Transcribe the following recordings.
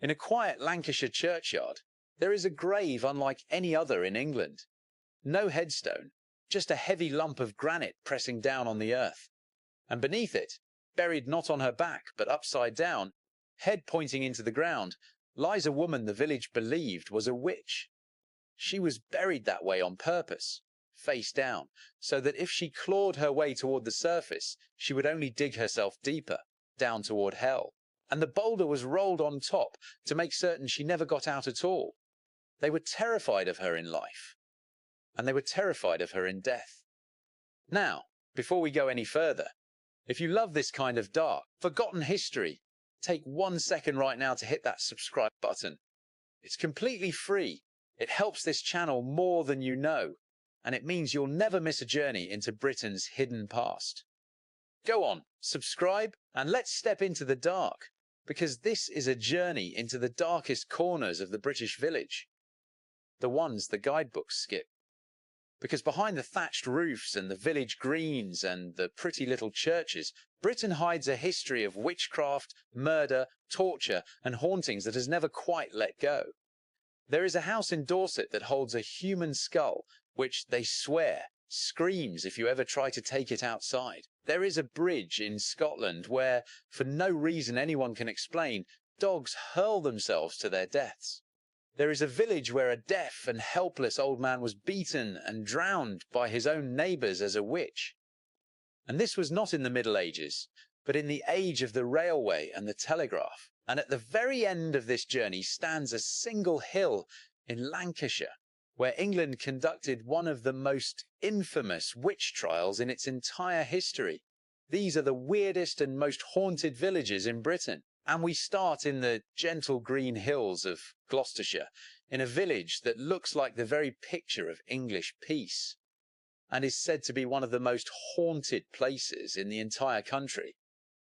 In a quiet Lancashire churchyard, there is a grave unlike any other in England. No headstone, just a heavy lump of granite pressing down on the earth. And beneath it, buried not on her back but upside down, head pointing into the ground, lies a woman the village believed was a witch. She was buried that way on purpose, face down, so that if she clawed her way toward the surface, she would only dig herself deeper, down toward hell. And the boulder was rolled on top to make certain she never got out at all. They were terrified of her in life, and they were terrified of her in death. Now, before we go any further, if you love this kind of dark, forgotten history, take 1 second right now to hit that subscribe button. It's completely free. It helps this channel more than you know, and it means you'll never miss a journey into Britain's hidden past. Go on, subscribe, and let's step into the dark, because this is a journey into the darkest corners of the British village. The ones the guidebooks skip. Because behind the thatched roofs and the village greens and the pretty little churches, Britain hides a history of witchcraft, murder, torture, and hauntings that has never quite let go. There is a house in Dorset that holds a human skull, which, they swear, screams if you ever try to take it outside. There is a bridge in Scotland where, for no reason anyone can explain, dogs hurl themselves to their deaths. There is a village where a deaf and helpless old man was beaten and drowned by his own neighbours as a witch. And this was not in the Middle Ages, but in the age of the railway and the telegraph. And at the very end of this journey stands a single hill in Lancashire, where England conducted one of the most infamous witch trials in its entire history. These are the weirdest and most haunted villages in Britain. And we start in the gentle green hills of Gloucestershire, in a village that looks like the very picture of English peace, and is said to be one of the most haunted places in the entire country.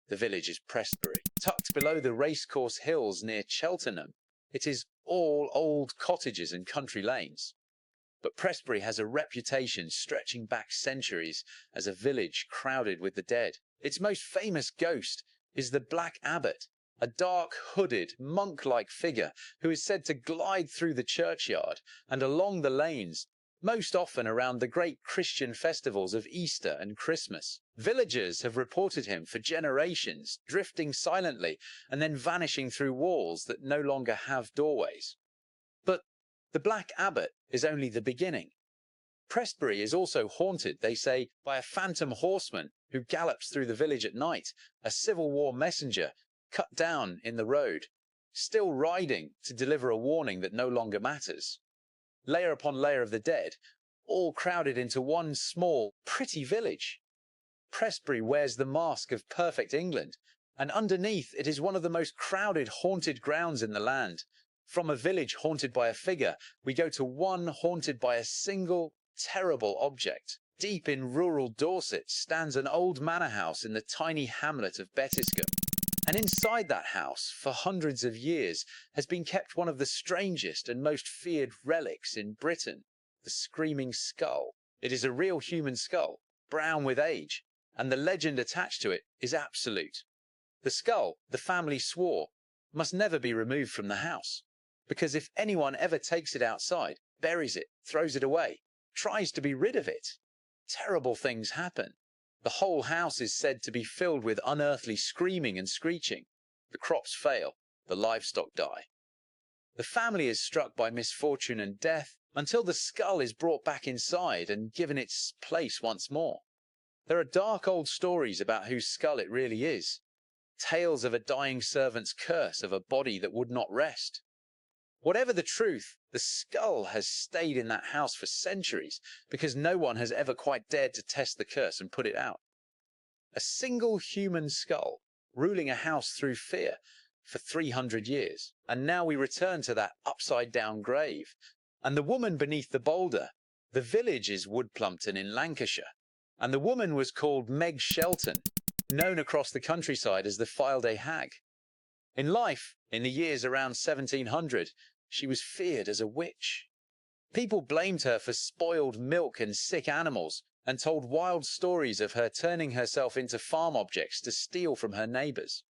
The village is Presbury. Tucked below the racecourse hills near Cheltenham, it is all old cottages and country lanes. But Presbury has a reputation stretching back centuries as a village crowded with the dead. Its most famous ghost is the Black Abbot, a dark, hooded, monk-like figure who is said to glide through the churchyard and along the lanes, most often around the great Christian festivals of Easter and Christmas. Villagers have reported him for generations, drifting silently and then vanishing through walls that no longer have doorways. But the Black Abbot is only the beginning. Presbury is also haunted, they say, by a phantom horseman who gallops through the village at night, a Civil War messenger cut down in the road, still riding to deliver a warning that no longer matters. Layer upon layer of the dead, all crowded into one small, pretty village. Presbury wears the mask of perfect England, and underneath it is one of the most crowded, haunted grounds in the land. From a village haunted by a figure, we go to one haunted by a single, terrible object. Deep in rural Dorset stands an old manor house in the tiny hamlet of Bettiscombe. And inside that house, for hundreds of years, has been kept one of the strangest and most feared relics in Britain, the Screaming Skull. It is a real human skull, brown with age, and the legend attached to it is absolute. The skull, the family swore, must never be removed from the house, because if anyone ever takes it outside, buries it, throws it away, tries to be rid of it, terrible things happen. The whole house is said to be filled with unearthly screaming and screeching. The crops fail, the livestock die. The family is struck by misfortune and death until the skull is brought back inside and given its place once more. There are dark old stories about whose skull it really is. Tales of a dying servant's curse of a body that would not rest. Whatever the truth, the skull has stayed in that house for centuries because no one has ever quite dared to test the curse and put it out. A single human skull ruling a house through fear for 300 years. And now we return to that upside-down grave. And the woman beneath the boulder, the village is Woodplumpton in Lancashire. And the woman was called Meg Shelton, known across the countryside as the File-Day Hag. In life, in the years around 1700, she was feared as a witch. People blamed her for spoiled milk and sick animals, and told wild stories of her turning herself into farm objects to steal from her neighbours.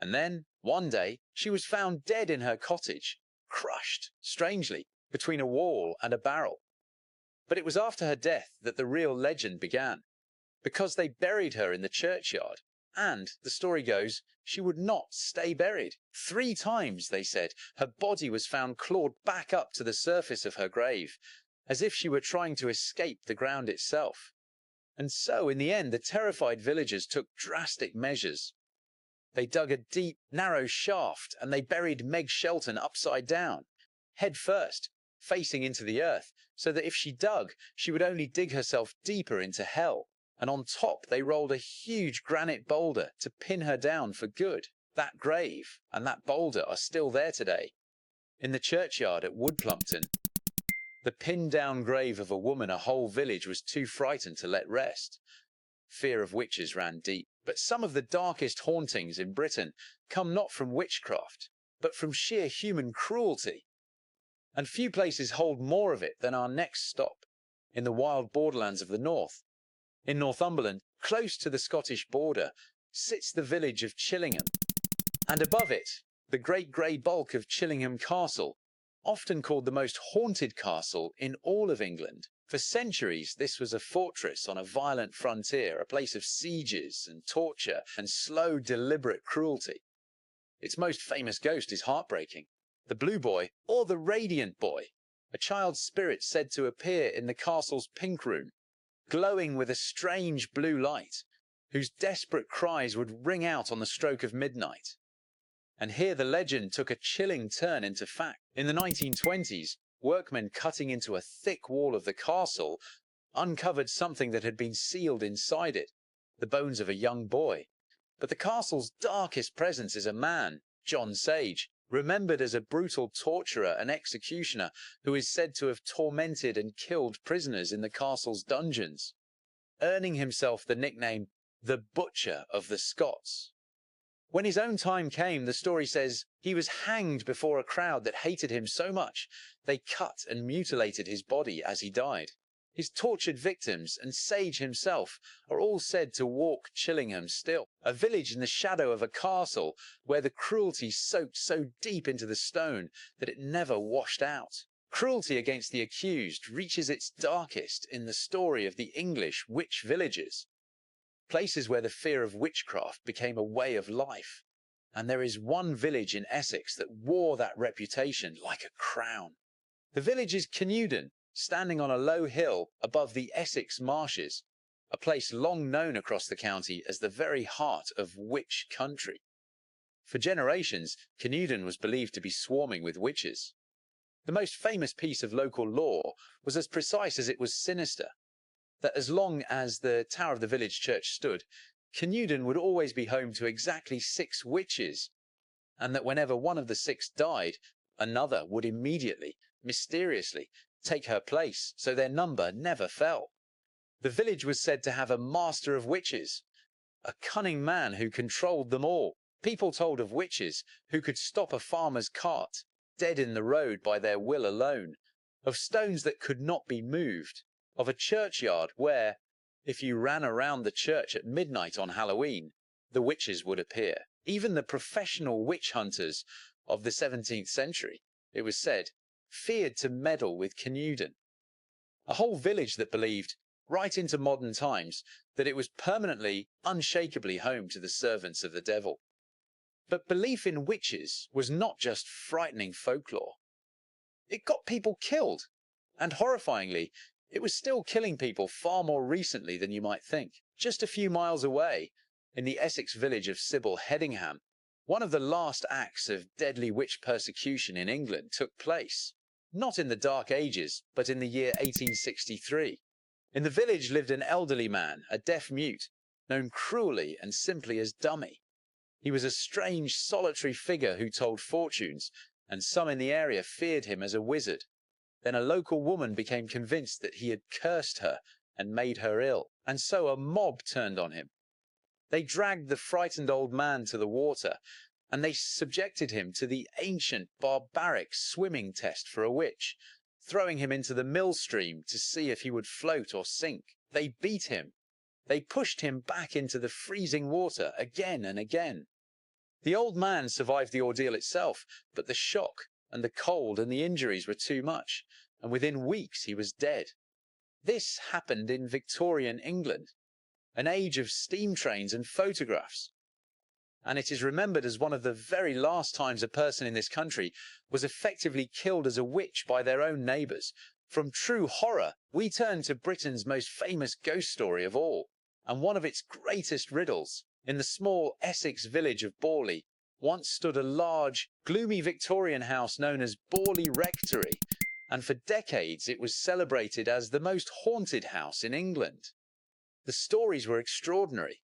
And then, One day, she was found dead in her cottage, crushed, strangely, between a wall and a barrel. But it was after her death that the real legend began, because they buried her in the churchyard, and, the story goes, she would not stay buried. 3 times, they said, her body was found clawed back up to the surface of her grave, as if she were trying to escape the ground itself. And so, in the end, the terrified villagers took drastic measures. They dug a deep, narrow shaft, and they buried Meg Shelton upside down, head first, facing into the earth, so that if she dug, she would only dig herself deeper into hell. And on top they rolled a huge granite boulder to pin her down for good. That grave and that boulder are still there today, in the churchyard at Woodplumpton. The pinned down grave of a woman a whole village was too frightened to let rest. Fear of witches ran deep. But some of the darkest hauntings in Britain come not from witchcraft, but from sheer human cruelty. And few places hold more of it than our next stop, in the wild borderlands of the north. In Northumberland, close to the Scottish border, sits the village of Chillingham, and above it, the great grey bulk of Chillingham Castle, often called the most haunted castle in all of England. For centuries, this was a fortress on a violent frontier, a place of sieges and torture and slow, deliberate cruelty. Its most famous ghost is heartbreaking. The Blue Boy, or the Radiant Boy, a child's spirit said to appear in the castle's pink room, glowing with a strange blue light, whose desperate cries would ring out on the stroke of midnight. And here the legend took a chilling turn into fact. In the 1920s, workmen cutting into a thick wall of the castle uncovered something that had been sealed inside it, the bones of a young boy. But the castle's darkest presence is a man, John Sage, remembered as a brutal torturer and executioner who is said to have tormented and killed prisoners in the castle's dungeons, earning himself the nickname the Butcher of the Scots. When his own time came, the story says, he was hanged before a crowd that hated him so much they cut and mutilated his body as he died. His tortured victims and Sage himself are all said to walk Chillingham still, a village in the shadow of a castle where the cruelty soaked so deep into the stone that it never washed out. Cruelty against the accused reaches its darkest in the story of the English witch villages, places where the fear of witchcraft became a way of life. And there is one village in Essex that wore that reputation like a crown. The village is Canewdon, standing on a low hill above the Essex marshes, a place long known across the county as the very heart of witch country. For generations, Canewdon was believed to be swarming with witches. The most famous piece of local law was as precise as it was sinister, that as long as the tower of the village church stood, Canewdon would always be home to exactly 6 witches, and that whenever one of the 6 died, another would immediately, mysteriously, take her place, so their number never fell. The village was said to have a master of witches, a cunning man who controlled them all. People told of witches who could stop a farmer's cart, dead in the road by their will alone, of stones that could not be moved, of a churchyard where, if you ran around the church at midnight on Halloween, the witches would appear. Even the professional witch hunters of the 17th century, it was said, feared to meddle with Canewdon. A whole village that believed, right into modern times, that it was permanently, unshakably home to the servants of the devil. But belief in witches was not just frightening folklore. It got people killed, and horrifyingly, it was still killing people far more recently than you might think. Just a few miles away, in the Essex village of Sybil Headingham, one of the last acts of deadly witch persecution in England took place. Not in the Dark Ages, but in the year 1863. In the village lived an elderly man, a deaf mute, known cruelly and simply as Dummy. He was a strange, solitary figure who told fortunes, and some in the area feared him as a wizard. Then a local woman became convinced that he had cursed her and made her ill, and so a mob turned on him. They dragged the frightened old man to the water, and they subjected him to the ancient, barbaric swimming test for a witch, throwing him into the mill stream to see if he would float or sink. They beat him. They pushed him back into the freezing water again and again. The old man survived the ordeal itself, but the shock and the cold and the injuries were too much, and within weeks he was dead. This happened in Victorian England, an age of steam trains and photographs. And it is remembered as one of the very last times a person in this country was effectively killed as a witch by their own neighbours. From true horror, we turn to Britain's most famous ghost story of all, and one of its greatest riddles. In the small Essex village of Bley once stood a large, gloomy Victorian house known as Bley Rectory, and for decades it was celebrated as the most haunted house in England. The stories were extraordinary.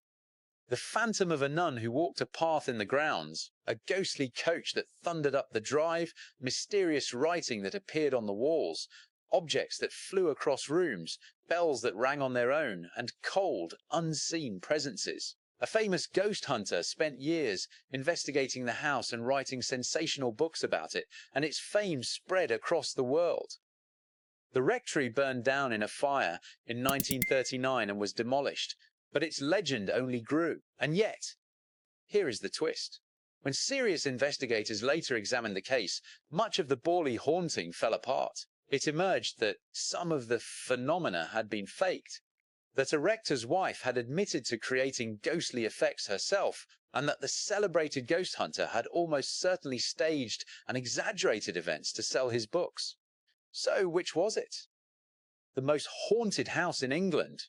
The phantom of a nun who walked a path in the grounds, a ghostly coach that thundered up the drive, mysterious writing that appeared on the walls, objects that flew across rooms, bells that rang on their own, and cold, unseen presences. A famous ghost hunter spent years investigating the house and writing sensational books about it, and its fame spread across the world. The rectory burned down in a fire in 1939 and was demolished, but its legend only grew. And yet, here is the twist. When serious investigators later examined the case, much of the Bley haunting fell apart. It emerged that some of the phenomena had been faked, that a rector's wife had admitted to creating ghostly effects herself, and that the celebrated ghost hunter had almost certainly staged and exaggerated events to sell his books. So which was it? The most haunted house in England,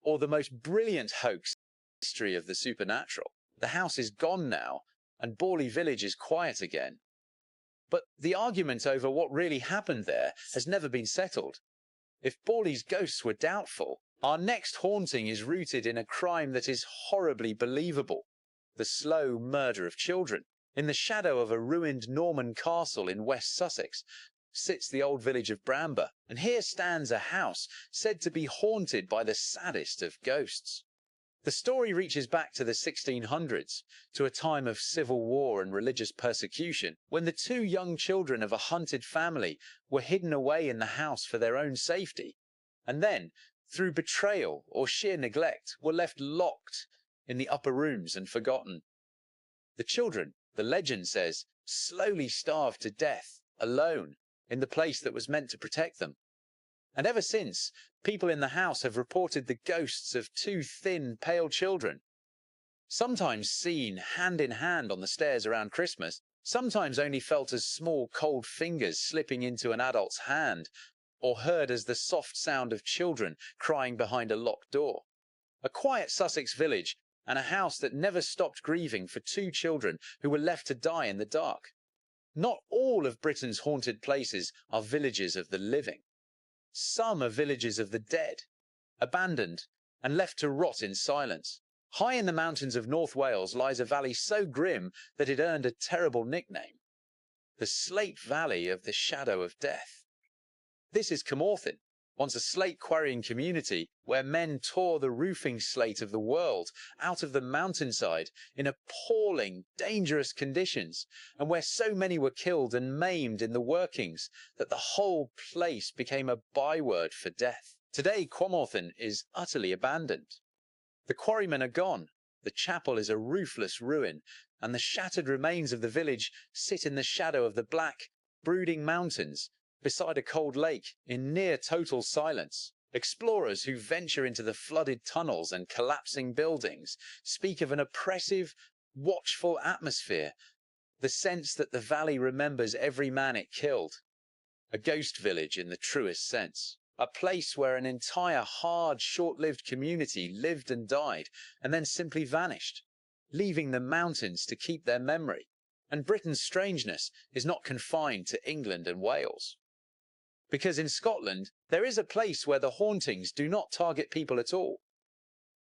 or the most brilliant hoax in the history of the supernatural? The house is gone now, and Bley Village is quiet again. But the argument over what really happened there has never been settled. If Bley's ghosts were doubtful, our next haunting is rooted in a crime that is horribly believable: the slow murder of children. In the shadow of a ruined Norman castle in West Sussex sits the old village of Bramber, and here stands a house said to be haunted by the saddest of ghosts. The story reaches back to the 1600s, to a time of civil war and religious persecution, when the two young children of a hunted family were hidden away in the house for their own safety, and then, through betrayal or sheer neglect, were left locked in the upper rooms and forgotten. The children, the legend says, slowly starved to death, alone, in the place that was meant to protect them. And ever since, people in the house have reported the ghosts of two thin, pale children, sometimes seen hand in hand on the stairs around Christmas, sometimes only felt as small, cold fingers slipping into an adult's hand, or heard as the soft sound of children crying behind a locked door. A quiet Sussex village, and a house that never stopped grieving for two children who were left to die in the dark. Not all of Britain's haunted places are villages of the living. Some are villages of the dead, abandoned and left to rot in silence. High in the mountains of North Wales lies a valley so grim that it earned a terrible nickname: the Slate Valley of the Shadow of Death. This is Carmarthen, once a slate quarrying community where men tore the roofing slate of the world out of the mountainside in appalling, dangerous conditions, and where so many were killed and maimed in the workings that the whole place became a byword for death. Today, Carmarthen is utterly abandoned. The quarrymen are gone, the chapel is a roofless ruin, and the shattered remains of the village sit in the shadow of the black, brooding mountains, beside a cold lake, in near total silence. Explorers who venture into the flooded tunnels and collapsing buildings speak of an oppressive, watchful atmosphere, the sense that the valley remembers every man it killed. A ghost village in the truest sense. A place where an entire hard, short-lived community lived and died, and then simply vanished, leaving the mountains to keep their memory. And Britain's strangeness is not confined to England and Wales. Because in Scotland, there is a place where the hauntings do not target people at all.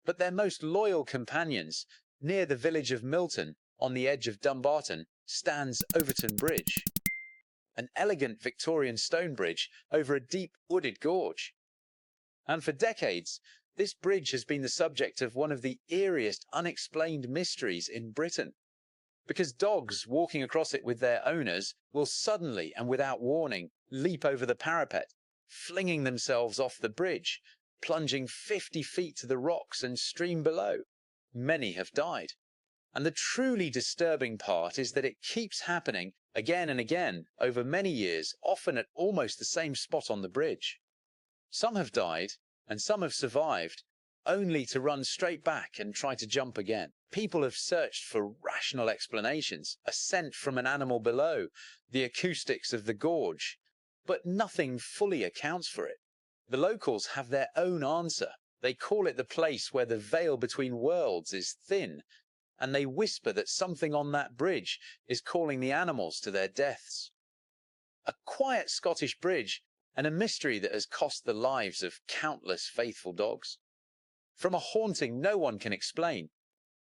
But their most loyal companions, near the village of Milton, on the edge of Dumbarton, stands Overton Bridge, an elegant Victorian stone bridge over a deep wooded gorge. And for decades, this bridge has been the subject of one of the eeriest unexplained mysteries in Britain. Because dogs walking across it with their owners will suddenly and without warning leap over the parapet, flinging themselves off the bridge, plunging 50 feet to the rocks and stream below. Many have died. And the truly disturbing part is that it keeps happening again and again over many years, often at almost the same spot on the bridge. Some have died and some have survived, only to run straight back and try to jump again. People have searched for rational explanations, a scent from an animal below, the acoustics of the gorge, but nothing fully accounts for it. The locals have their own answer. They call it the place where the veil between worlds is thin, and they whisper that something on that bridge is calling the animals to their deaths. A quiet Scottish bridge, and a mystery that has cost the lives of countless faithful dogs. From a haunting no one can explain,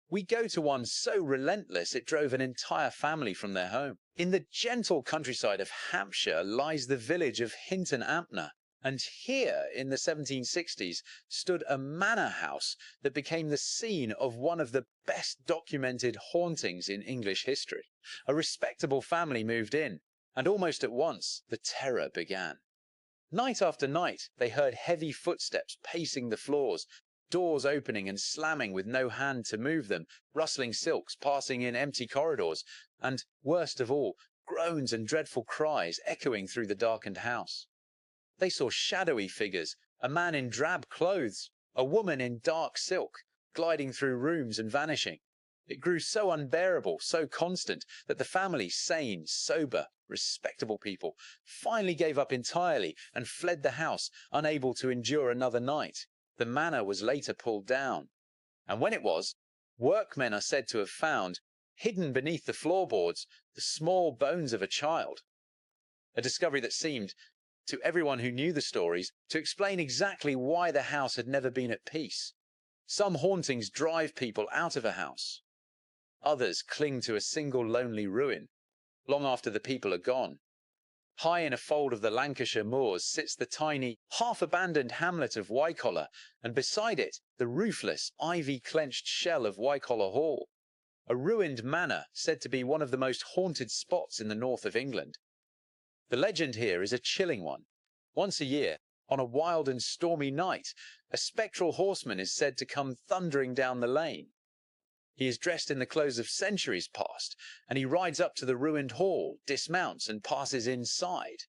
we go to one so relentless it drove an entire family from their home. In the gentle countryside of Hampshire lies the village of Hinton Ampner, and here in the 1760s stood a manor house that became the scene of one of the best documented hauntings in English history. A respectable family moved in, and almost at once the terror began. Night after night they heard heavy footsteps pacing the floors, doors opening and slamming with no hand to move them, rustling silks passing in empty corridors, and, worst of all, groans and dreadful cries echoing through the darkened house. They saw shadowy figures, a man in drab clothes, a woman in dark silk, gliding through rooms and vanishing. It grew so unbearable, so constant, that the family, sane, sober, respectable people, finally gave up entirely and fled the house, unable to endure another night. The manor was later pulled down, and when it was, workmen are said to have found, hidden beneath the floorboards, the small bones of a child. A discovery that seemed, to everyone who knew the stories, to explain exactly why the house had never been at peace. Some hauntings drive people out of a house. Others cling to a single lonely ruin, long after the people are gone. High in a fold of the Lancashire moors sits the tiny, half-abandoned hamlet of Wycoller, and beside it the roofless, ivy-clenched shell of Wycoller Hall, a ruined manor said to be one of the most haunted spots in the north of England. The legend here is a chilling one. Once a year, on a wild and stormy night, a spectral horseman is said to come thundering down the lane. He is dressed in the clothes of centuries past, and he rides up to the ruined hall, dismounts and passes inside,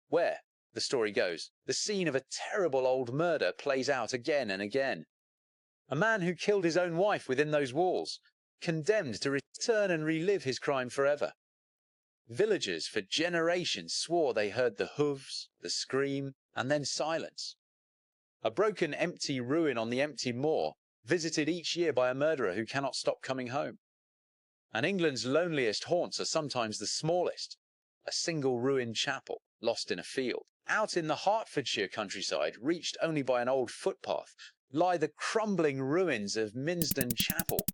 where, the story goes, the scene of a terrible old murder plays out again and again. A man who killed his own wife within those walls, condemned to return and relive his crime forever. Villagers for generations swore they heard the hooves, the scream, and then silence. A broken empty ruin on the empty moor, visited each year by a murderer who cannot stop coming home. And England's loneliest haunts are sometimes the smallest, a single ruined chapel lost in a field. Out in the Hertfordshire countryside, reached only by an old footpath, lie the crumbling ruins of Minsden Chapel,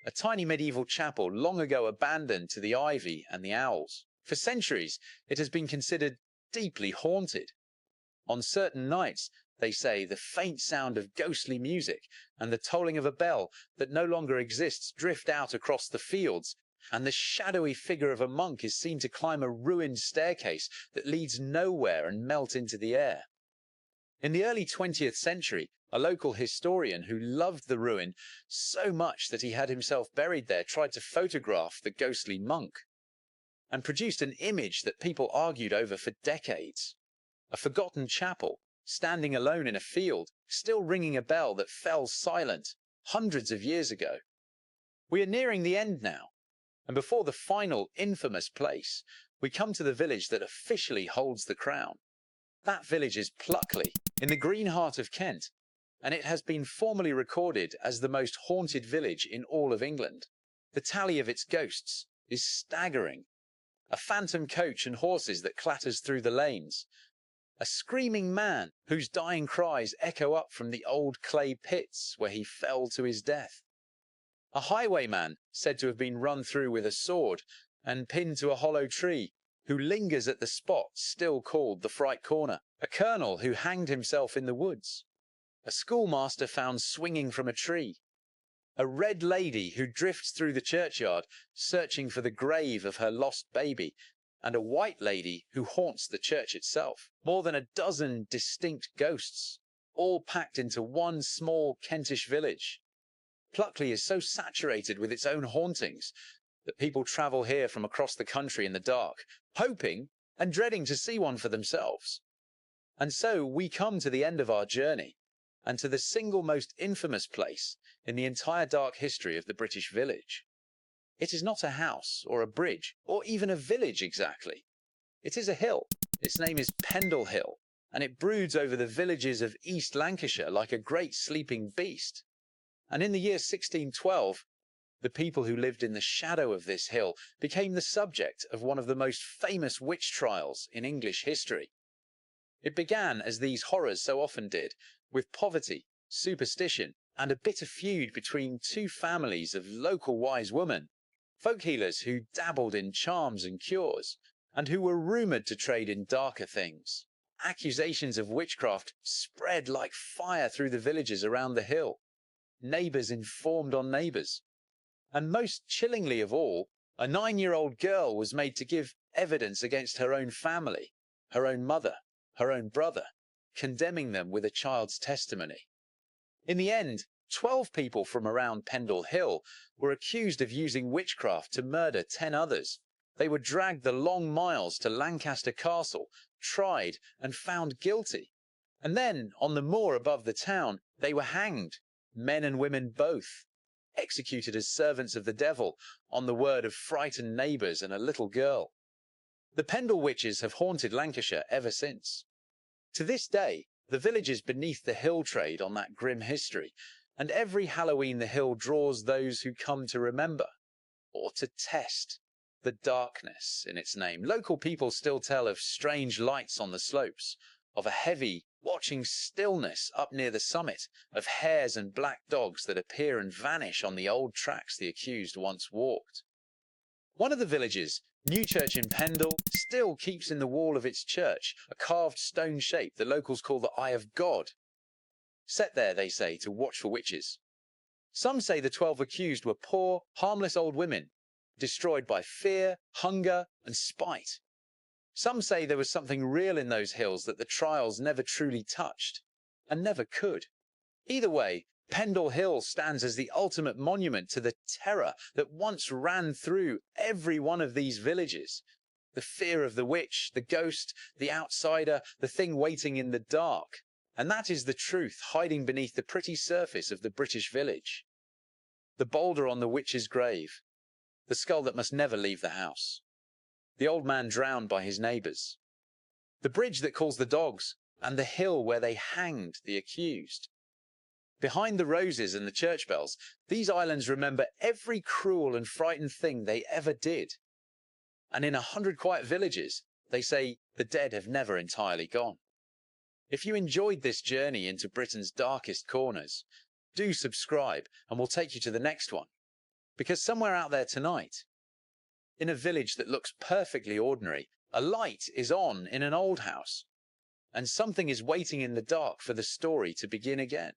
a tiny medieval chapel long ago abandoned to the ivy and the owls. For centuries, it has been considered deeply haunted. On certain nights, they say, the faint sound of ghostly music and the tolling of a bell that no longer exists drift out across the fields, and the shadowy figure of a monk is seen to climb a ruined staircase that leads nowhere and melt into the air. In the early 20th century, a local historian who loved the ruin so much that he had himself buried there tried to photograph the ghostly monk, and produced an image that people argued over for decades. A forgotten chapel, standing alone in a field, still ringing a bell that fell silent hundreds of years ago. We are nearing the end now, and before the final infamous place, we come to the village that officially holds the crown. That village is Pluckley, in the green heart of Kent, and it has been formally recorded as the most haunted village in all of England. The tally of its ghosts is staggering. A phantom coach and horses that clatters through the lanes. A screaming man whose dying cries echo up from the old clay pits where he fell to his death. A highwayman said to have been run through with a sword and pinned to a hollow tree, who lingers at the spot still called the Fright Corner. A colonel who hanged himself in the woods. A schoolmaster found swinging from a tree. A red lady who drifts through the churchyard searching for the grave of her lost baby, and a white lady who haunts the church itself. More than a dozen distinct ghosts, all packed into one small Kentish village. Pluckley is so saturated with its own hauntings that people travel here from across the country in the dark, hoping and dreading to see one for themselves. And so we come to the end of our journey, and to the single most infamous place in the entire dark history of the British village. It is not a house or a bridge or even a village exactly. It is a hill. Its name is Pendle Hill, and it broods over the villages of East Lancashire like a great sleeping beast. And in the year 1612, the people who lived in the shadow of this hill became the subject of one of the most famous witch trials in English history. It began, as these horrors so often did, with poverty, superstition, and a bitter feud between two families of local wise women, folk healers who dabbled in charms and cures, and who were rumoured to trade in darker things. Accusations of witchcraft spread like fire through the villages around the hill. Neighbours informed on neighbours. And most chillingly of all, a 9-year-old girl was made to give evidence against her own family, her own mother, her own brother, condemning them with a child's testimony. In the end, 12 people from around Pendle Hill were accused of using witchcraft to murder 10 others. They were dragged the long miles to Lancaster Castle, tried and found guilty. And then, on the moor above the town, they were hanged, men and women both, executed as servants of the devil, on the word of frightened neighbours and a little girl. The Pendle witches have haunted Lancashire ever since. To this day, the villages beneath the hill trade on that grim history, and every Halloween the hill draws those who come to remember, or to test, the darkness in its name. Local people still tell of strange lights on the slopes, of a heavy, watching stillness up near the summit, of hares and black dogs that appear and vanish on the old tracks the accused once walked. One of the villages, Newchurch in Pendle, still keeps in the wall of its church a carved stone shape the locals call the Eye of God, set there, they say, to watch for witches. Some say the 12 accused were poor, harmless old women, destroyed by fear, hunger, and spite. Some say there was something real in those hills that the trials never truly touched, and never could. Either way, Pendle Hill stands as the ultimate monument to the terror that once ran through every one of these villages. The fear of the witch, the ghost, the outsider, the thing waiting in the dark. And that is the truth hiding beneath the pretty surface of the British village. The boulder on the witch's grave, the skull that must never leave the house, the old man drowned by his neighbours, the bridge that calls the dogs, and the hill where they hanged the accused. Behind the roses and the church bells, these islands remember every cruel and frightened thing they ever did. And in 100 quiet villages, they say the dead have never entirely gone. If you enjoyed this journey into Britain's darkest corners, do subscribe and we'll take you to the next one. Because somewhere out there tonight, in a village that looks perfectly ordinary, a light is on in an old house, and something is waiting in the dark for the story to begin again.